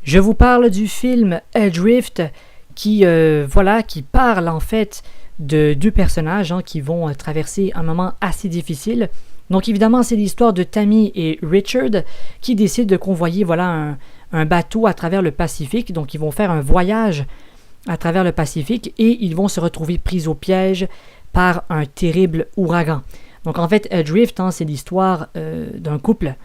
Je vous parle du film Adrift qui parle en fait de deux personnages qui vont traverser un moment assez difficile. Donc évidemment, c'est l'histoire de Tammy et Richard qui décident de convoyer un bateau à travers le Pacifique. Donc ils vont faire un voyage à travers le Pacifique et ils vont se retrouver pris au piège par un terrible ouragan. Donc en fait, Adrift, c'est l'histoire d'un couple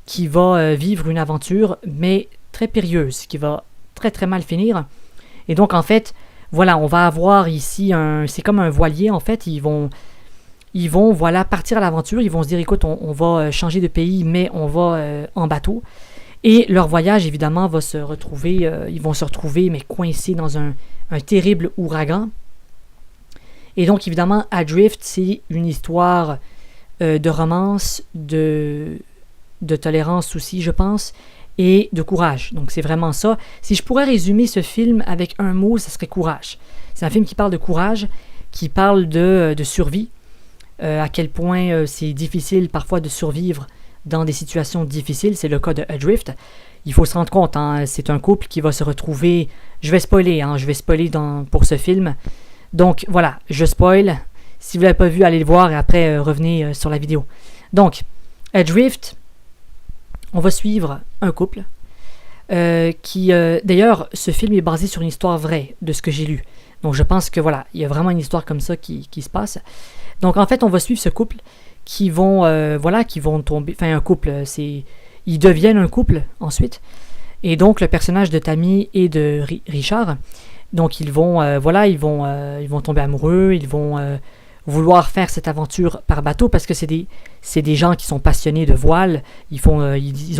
qui va vivre une aventure, mais très périlleuse, qui va très très mal finir. Et donc en fait, voilà, on va avoir ici c'est comme un voilier en fait. Ils vont partir à l'aventure. Ils vont se dire, écoute, on va changer de pays, mais on va en bateau. Et leur voyage, évidemment, va se retrouver, ils vont se retrouver, mais coincés dans un terrible ouragan. Et donc, évidemment, Adrift, c'est une histoire de romance, de tolérance aussi, je pense, et de courage. Donc, c'est vraiment ça. Si je pourrais résumer ce film avec un mot, ça serait courage. C'est un film qui parle de courage, qui parle de survie, à quel point c'est difficile parfois de survivre dans des situations difficiles. C'est le cas de Adrift. Il faut se rendre compte, c'est un couple qui va se retrouver... Je vais spoiler pour ce film. Donc, voilà, je spoil. Si vous ne l'avez pas vu, allez le voir et après, revenez sur la vidéo. Donc, Adrift, on va suivre un couple qui... d'ailleurs, ce film est basé sur une histoire vraie, de ce que j'ai lu. Donc, je pense que, voilà, il y a vraiment une histoire comme ça qui se passe. Donc, en fait, on va suivre ce couple qui vont tomber... Enfin, un couple, ils deviennent un couple, ensuite. Et donc, le personnage de Tammy et de Richard... Donc ils vont tomber amoureux, ils vont vouloir faire cette aventure par bateau parce que c'est des gens qui sont passionnés de voile. Ils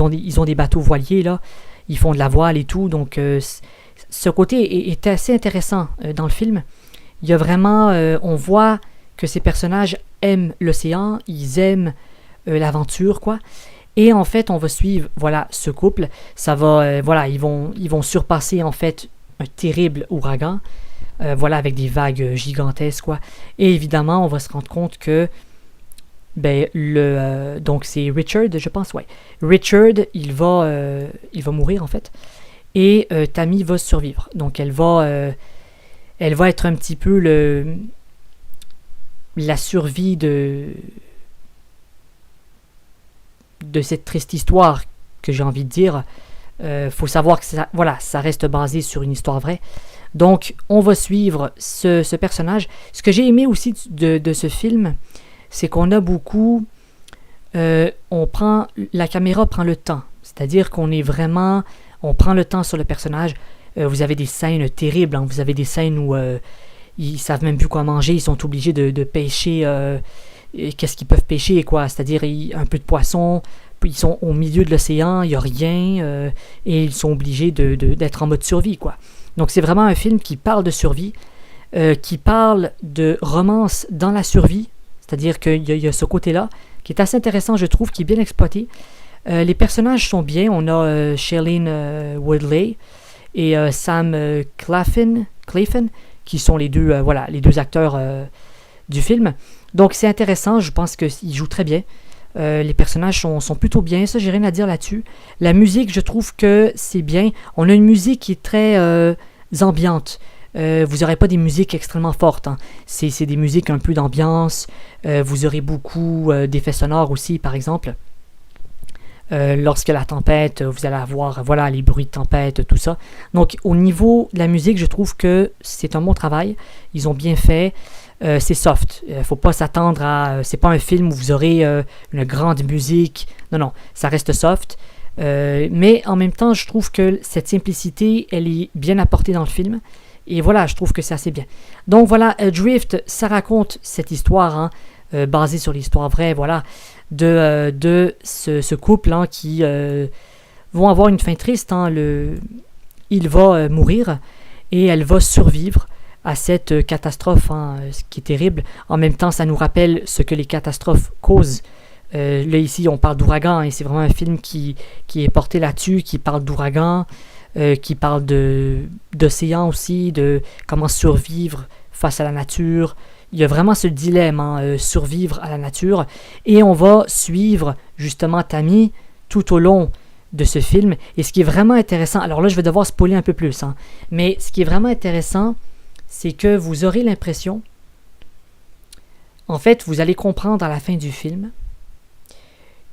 ont des bateaux voiliers là, ils font de la voile et tout. Donc ce côté est assez intéressant dans le film. Il y a vraiment, on voit que ces personnages aiment l'océan, ils aiment l'aventure quoi. Et en fait, on va suivre ce couple. Ça va, ils vont surpasser en fait un terrible ouragan, avec des vagues gigantesques quoi. Et évidemment, on va se rendre compte que donc c'est Richard, je pense, ouais. Richard, il va mourir en fait, et Tammy va survivre. Donc elle va être un petit peu la survie de cette triste histoire que j'ai envie de dire. Faut savoir que ça reste basé sur une histoire vraie. Donc, on va suivre ce personnage. Ce que j'ai aimé aussi de ce film, c'est qu'on a beaucoup... la caméra prend le temps. C'est-à-dire qu'on on prend le temps sur le personnage. Vous avez des scènes terribles. Vous avez des scènes où ils savent même plus quoi manger. Ils sont obligés de pêcher. Qu'est-ce qu'ils peuvent pêcher, quoi. C'est-à-dire un peu de poisson. Ils sont au milieu de l'océan, il n'y a rien, et ils sont obligés d'être en mode survie, quoi. Donc c'est vraiment un film qui parle de survie, qui parle de romance dans la survie, c'est-à-dire qu'il y a ce côté-là, qui est assez intéressant, je trouve, qui est bien exploité. Les personnages sont bien, on a Shailene Woodley et Sam Claflin, qui sont les deux acteurs du film. Donc c'est intéressant, je pense qu'ils jouent très bien. Les personnages sont plutôt bien, ça j'ai rien à dire là-dessus. La musique, je trouve que c'est bien. On a une musique qui est très ambiante. Vous n'aurez pas des musiques extrêmement fortes. C'est des musiques un peu d'ambiance. Vous aurez beaucoup d'effets sonores aussi, par exemple. Lorsque la tempête, vous allez avoir les bruits de tempête, tout ça. Donc au niveau de la musique, je trouve que c'est un bon travail. Ils ont bien fait. C'est soft. Faut pas s'attendre à... c'est pas un film où vous aurez une grande musique. Non, ça reste soft. Mais en même temps, je trouve que cette simplicité, elle est bien apportée dans le film. Et voilà, je trouve que c'est assez bien. Donc voilà, Adrift, ça raconte cette histoire, basée sur l'histoire vraie, de ce couple qui vont avoir une fin triste. Il va mourir et elle va survivre à cette catastrophe, ce qui est terrible. En même temps, ça nous rappelle ce que les catastrophes causent. Là, ici, on parle d'ouragan, et c'est vraiment un film qui est porté là-dessus, qui parle d'ouragan, qui parle d'océan aussi, de comment survivre face à la nature. Il y a vraiment ce dilemme, survivre à la nature. Et on va suivre, justement, Tammy tout au long de ce film. Et ce qui est vraiment intéressant, alors là je vais devoir spoiler un peu plus, hein, mais ce qui est vraiment intéressant, c'est que vous aurez l'impression, en fait, vous allez comprendre à la fin du film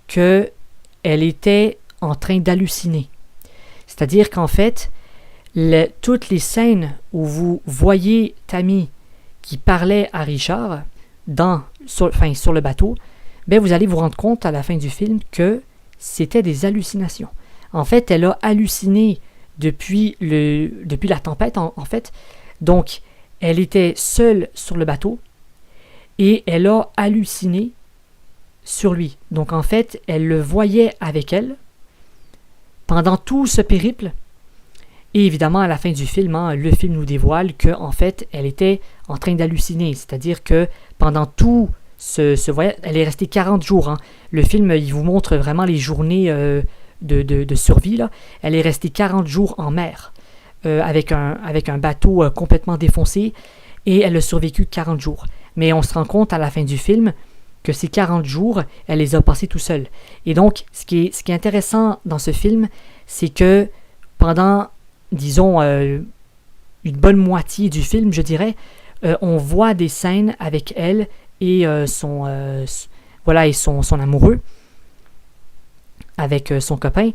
que elle était en train d'halluciner. C'est-à-dire qu'en fait, toutes les scènes où vous voyez Tammy qui parlait à Richard sur le bateau, ben vous allez vous rendre compte à la fin du film que c'était des hallucinations. En fait, elle a halluciné depuis la tempête, en fait. Donc, elle était seule sur le bateau et elle a halluciné sur lui. Donc, en fait, elle le voyait avec elle pendant tout ce périple. Et évidemment, à la fin du film, hein, le film nous dévoile qu'en fait, elle était en train d'halluciner. C'est-à-dire que pendant tout ce voyage, elle est restée 40 jours. Hein. Le film, il vous montre vraiment les journées de survie. Là. Elle est restée 40 jours en mer avec un bateau complètement défoncé et elle a survécu 40 jours. Mais on se rend compte à la fin du film que ces 40 jours, elle les a passés tout seule. Et donc, ce qui est intéressant dans ce film, c'est que pendant, disons, une bonne moitié du film, je dirais, on voit des scènes avec elle et son amoureux, avec son copain.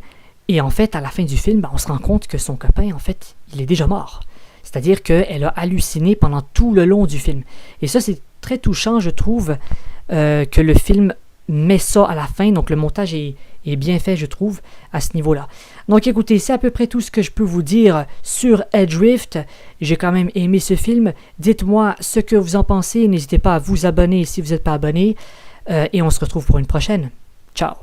Et en fait, à la fin du film, on se rend compte que son copain, en fait, il est déjà mort. C'est-à-dire qu'elle a halluciné pendant tout le long du film. Et ça, c'est très touchant, je trouve, que le film met ça à la fin. Donc, le montage est bien fait, je trouve, à ce niveau-là. Donc, écoutez, c'est à peu près tout ce que je peux vous dire sur Adrift. J'ai quand même aimé ce film. Dites-moi ce que vous en pensez. N'hésitez pas à vous abonner si vous n'êtes pas abonné. Et on se retrouve pour une prochaine. Ciao!